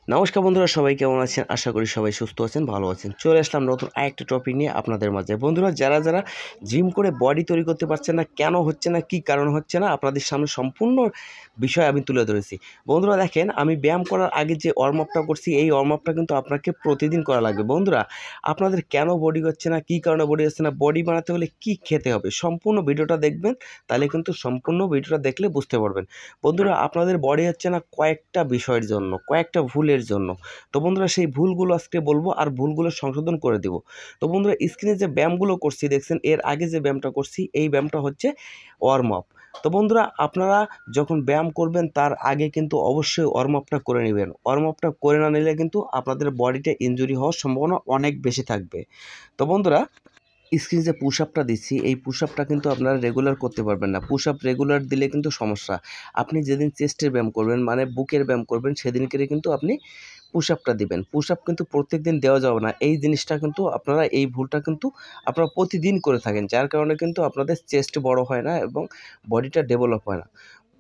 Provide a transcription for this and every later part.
নমস্কার বন্ধুরা, সবাই কেমন আছেন? আশা করি সবাই সুস্থ আছেন, ভালো আছেন। চলে আসলাম নতুন আরেকটা টপিক নিয়ে আপনাদের মাঝে। বন্ধুরা, যারা যারা জিম করে বডি তৈরি করতে পারছেন না, কেন হচ্ছে না, কী কারণ হচ্ছে না, আপনাদের সামনে সম্পূর্ণ বিষয় আমি তুলে ধরেছি। বন্ধুরা দেখেন, আমি ব্যায়াম করার আগে যে ওয়ার্ম আপটা করছি, এই ওয়ার্ম আপটা কিন্তু আপনাকে প্রতিদিন করা লাগবে। বন্ধুরা, আপনাদের কেন বডি হচ্ছে না, কী কারণে বডি হচ্ছে না, বডি বানাতে হলে কী খেতে হবে, সম্পূর্ণ ভিডিওটা দেখবেন। তাহলে কিন্তু সম্পূর্ণ ভিডিওটা দেখলে বুঝতে পারবেন। বন্ধুরা, আপনাদের বডি হচ্ছে না কয়েকটা বিষয়ের জন্য, কয়েকটা ভুলের জন্য। তো বন্ধুরা, সেই ভুলগুলো আজকে বলবো আর ভুলগুলো সংশোধন করে দেব। তো বন্ধুরা, স্ক্রিনে যে ব্যায়ামগুলো করছি দেখছেন, এর আগে যে ব্যায়ামটা করছি, এই ব্যায়ামটা হচ্ছে ওয়ার্ম আপ। তো বন্ধুরা, আপনারা যখন ব্যায়াম করবেন তার আগে কিন্তু অবশ্যই ওয়ার্ম আপটা করে নেবেন। ওয়ার্ম আপটা করে না নিলে কিন্তু আপনাদের বডিতে ইনজুরি হওয়ার সম্ভাবনা অনেক বেশি থাকবে। তো বন্ধুরা, স্ক্রিনে যে পুশ আপটা দিচ্ছি, এই পুশ আপটা কিন্তু আপনারা রেগুলার করতে পারবেন না। পুশ আপ রেগুলার দিলে কিন্তু সমস্যা। আপনি যেদিন চেস্টের ব্যায়াম করবেন, মানে বুকের ব্যায়াম করবেন, সেদিনকে কিন্তু আপনি পুশ আপটা দিবেন। পুশ আপ কিন্তু প্রত্যেক দিন দেওয়া যাবে না। এই জিনিসটা কিন্তু আপনারা, এই ভুলটা কিন্তু আপনারা প্রতিদিন করে থাকেন, যার কারণে কিন্তু আপনাদের চেস্ট বড় হয় না এবং বডিটা ডেভেলপ হয় না।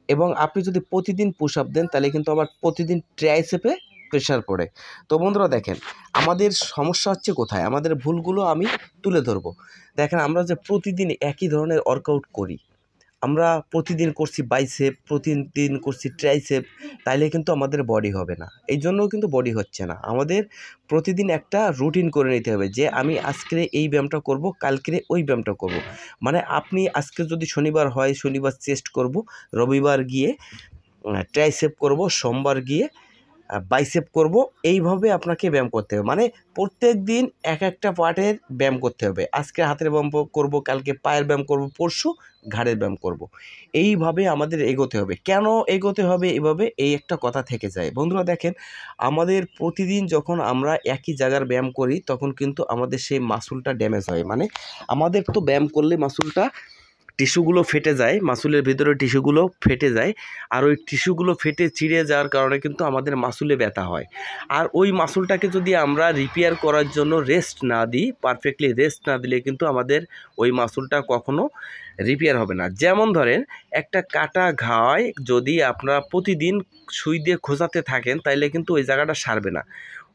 এবং আপনি যদি প্রতিদিন পুশ আপ দেন, তাহলে কিন্তু আবার প্রতিদিন ট্রাইসেপে প্রেশার পড়ে। তো বন্ধুরা দেখেন, আমাদের সমস্যা হচ্ছে কোথায়, আমাদের ভুলগুলো আমি তুলে ধরবো। দেখেন, আমরা যে প্রতিদিন একই ধরনের ওয়ার্কআউট করি, আমরা প্রতিদিন করছি বাইসেপ, প্রতিদিন করছি ট্রাইসেপ, তাইলে কিন্তু আমাদের বডি হবে না। এই জন্যও কিন্তু বডি হচ্ছে না। আমাদের প্রতিদিন একটা রুটিন করে নিতে হবে যে আমি আজকে এই ব্যায়ামটা করব, কালকে ওই ব্যায়ামটা করব। মানে আপনি আজকে যদি শনিবার হয়, শনিবার চেস্ট করব, রবিবার গিয়ে ট্রাইসেপ করব, সোমবার গিয়ে বাইসেপ করব। এইভাবে আপনাকে ব্যায়াম করতে হবে। মানে প্রত্যেক দিন এক একটা পার্টের ব্যায়াম করতে হবে। আজকে হাতের ব্যায়াম করব, কালকে পায়ের ব্যায়াম করব, পরশু ঘাড়ের ব্যায়াম করব। এইভাবে আমাদের এগোতে হবে। কেন এগোতে হবে এভাবে, এই একটা কথা থেকে যায়। বন্ধুরা দেখেন, আমাদের প্রতিদিন যখন আমরা একই জায়গার ব্যায়াম করি, তখন কিন্তু আমাদের সেই মাসুলটা ড্যামেজ হয়। মানে আমাদের তো ব্যায়াম করলে মাসুলটা টিস্যুগুলো ফেটে যায়, মাসুলের ভিতরে টিস্যুগুলো ফেটে যায়। আর ওই টিস্যুগুলো ফেটে চিড়ে যাওয়ার কারণে কিন্তু আমাদের মাসুলে ব্যথা হয়। আর ওই মাসুলটাকে যদি আমরা রিপেয়ার করার জন্য রেস্ট না দিই, পারফেক্টলি রেস্ট না দিলে কিন্তু আমাদের ওই মাসুলটা কখনো রিপেয়ার হবে না। যেমন ধরেন, একটা কাটা ঘায় যদি আপনারা প্রতিদিন সুই দিয়ে খোঁচাতে থাকেন, তাইলে কিন্তু ওই জায়গাটা সারবে না।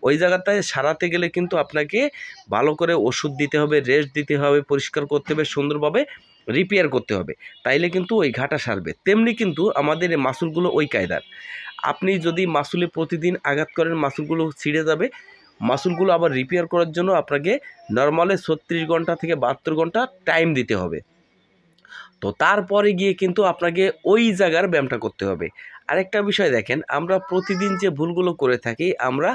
ওই জায়গাটায় সারাতে গেলে কিন্তু আপনাকে ভালো করে ওষুধ দিতে হবে, রেস্ট দিতে হবে, পরিষ্কার করতে হবে, সুন্দরভাবে রিপেয়ার করতে হবে। তাইলে কিন্তু ওই ঘাটা সারবে। তেমনি কিন্তু আমাদের এই মাসুলগুলো ওই কায়দার। আপনি যদি মাসুলে প্রতিদিন আঘাত করেন, মাসুলগুলো ছিঁড়ে যাবে। মাসুলগুলো আবার রিপেয়ার করার জন্য আপনাকে নর্মালে 36 ঘন্টা থেকে 72 ঘন্টা টাইম দিতে হবে। তো তারপরে গিয়ে কিন্তু আপনাকে ওই জায়গার ব্যায়ামটা করতে হবে। আরেকটা বিষয় দেখেন, আমরা প্রতিদিন যে ভুলগুলো করে থাকি, আমরা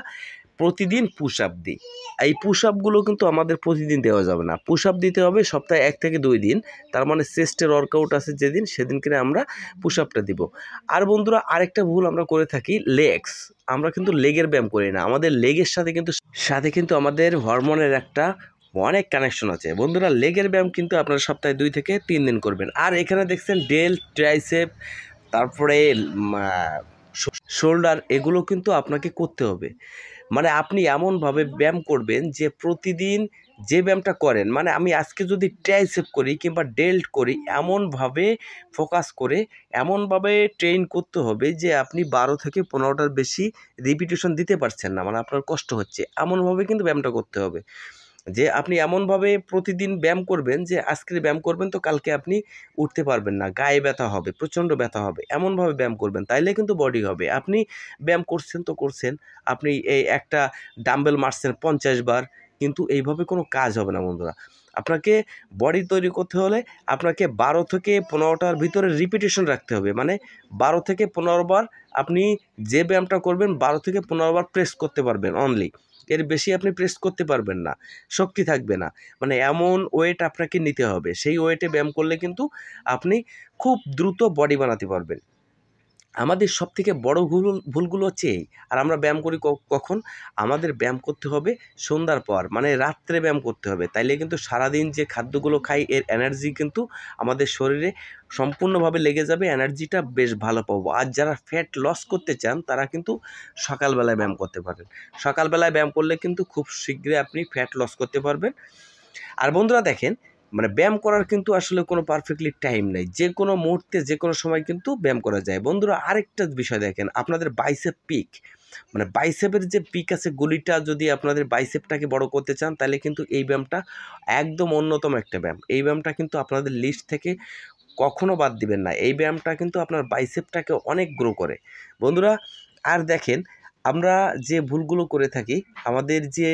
প্রতিদিন পুশ আপ দিই। এই পুশ আপগুলো কিন্তু আমাদের প্রতিদিন দেওয়া যাবে না। পুশ আপ দিতে হবে সপ্তাহে 1 থেকে 2 দিন। তার মানে চেস্টের ওয়ার্কআউট আছে যেদিন, সেদিনকে আমরা পুশ আপটা দিব। আর বন্ধুরা, আরেকটা ভুল আমরা করে থাকি, লেগস। আমরা কিন্তু লেগের ব্যায়াম করি না। আমাদের লেগের সাথে কিন্তু আমাদের হরমোনের একটা অনেক কানেকশন আছে। বন্ধুরা, লেগের ব্যায়াম কিন্তু আপনারা সপ্তাহে 2 থেকে 3 দিন করবেন। আর এখানে দেখছেন ডেল, ট্রাইসেপ, তারপরে শোল্ডার, এগুলো কিন্তু আপনাকে করতে হবে। মানে আপনি এমনভাবে ব্যায়াম করবেন যে প্রতিদিন যে ব্যায়ামটা করেন, মানে আমি আজকে যদি ট্রাইসেপ করি কিংবা ডেল্ট করি, এমনভাবে ফোকাস করে, এমনভাবে ট্রেন করতে হবে যে আপনি 12 থেকে 15টার বেশি রিপিটেশন দিতে পারছেন না, মানে আপনার কষ্ট হচ্ছে। এমনভাবে কিন্তু ব্যায়ামটা করতে হবে যে আপনি এমনভাবে প্রতিদিন ব্যায়াম করবেন যে আজকের ব্যায়াম করবেন তো কালকে আপনি উঠতে পারবেন না, গায়ে ব্যথা হবে, প্রচণ্ড ব্যথা হবে। এমনভাবে ব্যায়াম করবেন, তাইলে কিন্তু বডি হবে। আপনি ব্যায়াম করছেন তো করছেন, আপনি এই একটা ডাম্বেল মারছেন 50 বার, কিন্তু এইভাবে কোনো কাজ হবে না বন্ধুরা। আপনাকে বডি তৈরি করতে হলে আপনাকে 12 থেকে 15টার ভিতরে রিপিটেশন রাখতে হবে। মানে 12 থেকে 15 বার আপনি যে ব্যায়ামটা করবেন, 12 থেকে 15 বার প্রেস করতে পারবেন অনলি। এর বেশি আপনি প্রেস করতে পারবেন না, শক্তি থাকবে না। মানে এমন ওয়েট আপনাকে নিতে হবে, সেই ওয়েটে ব্যায়াম করলে কিন্তু আপনি খুব দ্রুত বডি বানাতে পারবেন। আমাদের সবথেকে বড় ভুলগুলো হচ্ছে এই। আর আমরা ব্যায়াম করি কখন? আমাদের ব্যায়াম করতে হবে সন্ধ্যার পর, মানে রাত্রে ব্যায়াম করতে হবে। তাইলে কিন্তু সারাদিন যে খাদ্যগুলো খাই, এর এনার্জি কিন্তু আমাদের শরীরে সম্পূর্ণভাবে লেগে যাবে, এনার্জিটা বেশ ভালো পাবো। আর যারা ফ্যাট লস করতে চান, তারা কিন্তু সকালবেলায় ব্যায়াম করতে পারেন। সকালবেলায় ব্যায়াম করলে কিন্তু খুব শীঘ্রই আপনি ফ্যাট লস করতে পারবেন। আর বন্ধুরা দেখেন, মানে ব্যায়াম করার কিন্তু আসলে কোনো পারফেক্টলি টাইম নেই। যে কোনো মুহূর্তে, যে কোনো সময় কিন্তু ব্যায়াম করা যায়। বন্ধুরা, আরেকটা বিষয় দেখেন, আপনাদের বাইসেপ পিক, মানে বাইসেপের যে পিক আছে গুলিটা যদি আপনাদের বাইসেপটাকে বড় করতে চান তাহলে কিন্তু এই ব্যায়ামটা একদম অন্যতম একটা ব্যায়াম। এই ব্যায়ামটা কিন্তু আপনাদের লিস্ট থেকে কখনো বাদ দিবেন না। এই ব্যায়ামটা কিন্তু আপনার বাইসেপটাকে অনেক গ্রো করে বন্ধুরা। আর দেখেন আমরা যে ভুলগুলো করে থাকি, আমাদের যে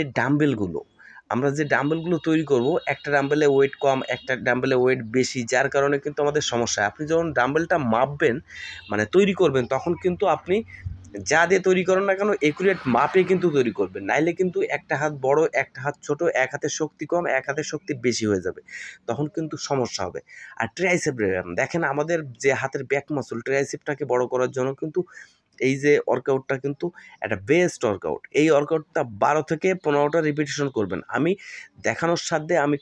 আমরা যে ডাম্বেলগুলো তৈরি করব, একটা ডাম্বেলে ওয়েট কম, একটা ডাম্বেলে ওয়েট বেশি, যার কারণে কিন্তু আমাদের সমস্যা হয়। আপনি যখন ডাম্বেলটা মাপবেন মানে তৈরি করবেন, তখন কিন্তু আপনি যা দিয়ে তৈরি করেন না কেন একুরেট মাপে কিন্তু তৈরি করবেন, নাইলে কিন্তু একটা হাত বড় একটা হাত ছোট, এক হাতের শক্তি কম এক হাতের শক্তি বেশি হয়ে যাবে, তখন কিন্তু সমস্যা হবে। আর ট্রাইসেপ দেখেন আমাদের যে হাতের ব্যাক মাসল, ট্রাইসেপটাকে বড় করার জন্য কিন্তু এই যে ওয়ার্কআউটটা কিন্তু একটা বেস্ট ওয়ার্কআউট। এই ওয়ার্কআউটটা 12 থেকে 15টা রিপিটেশন করবেন। আমি দেখানোর সাধ্যে আমি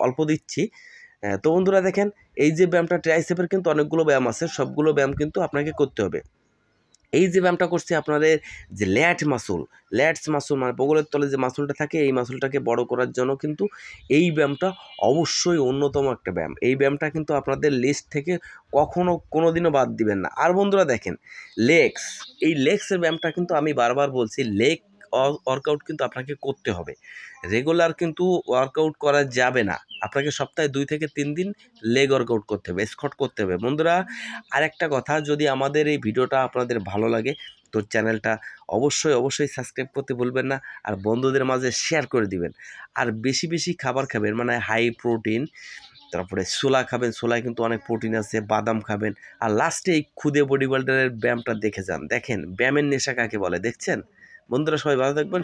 অল্প দিচ্ছি। তো বন্ধুরা দেখেন এই যে ব্যায়ামটা ট্রাইসেপের কিন্তু অনেকগুলো ব্যায়াম আছে, সবগুলো ব্যায়াম কিন্তু আপনাকে করতে হবে। এই যে ব্যায়ামটা করছি আপনাদের যে ল্যাটস মাসুল মানে বগলের তলে যে মাসুলটা থাকে, এই মাসুলটাকে বড় করার জন্য কিন্তু এই ব্যায়ামটা অবশ্যই অন্যতম একটা ব্যায়াম। এই ব্যায়ামটা কিন্তু আপনাদের লিস্ট থেকে কখনো কোনো দিনও বাদ দিবেন না। আর বন্ধুরা দেখেন এই লেগসের ব্যায়ামটা কিন্তু আমি বারবার বলছি, লেগ ওয়ার্কআউট কিন্তু আপনাকে করতে হবে। রেগুলার কিন্তু ওয়ার্কআউট করা যাবে না, আপনাকে সপ্তাহে 2 থেকে 3 দিন লেগ ওয়ার্কআউট করতে হবে, স্কোয়াট করতে হবে বন্ধুরা। আরেকটা কথা, যদি আমাদের এই ভিডিওটা আপনাদের ভালো লাগে তো চ্যানেলটা অবশ্যই সাবস্ক্রাইব করতে ভুলবেন না, আর বন্ধুদের মাঝে শেয়ার করে দিবেন। আর বেশি বেশি খাবার খাবেন, মানে হাই প্রোটিন, তারপরে ছোলা খাবেন, ছোলায় কিন্তু অনেক প্রোটিন আছে, বাদাম খাবেন। আর লাস্টে এই খুদে বডি বিল্ডারের ব্যায়ামটা দেখে যান। দেখেন ব্যায়ামের নেশা কাকে বলে দেখছেন বন্ধুরা। সবাই ভালো থাকবেন।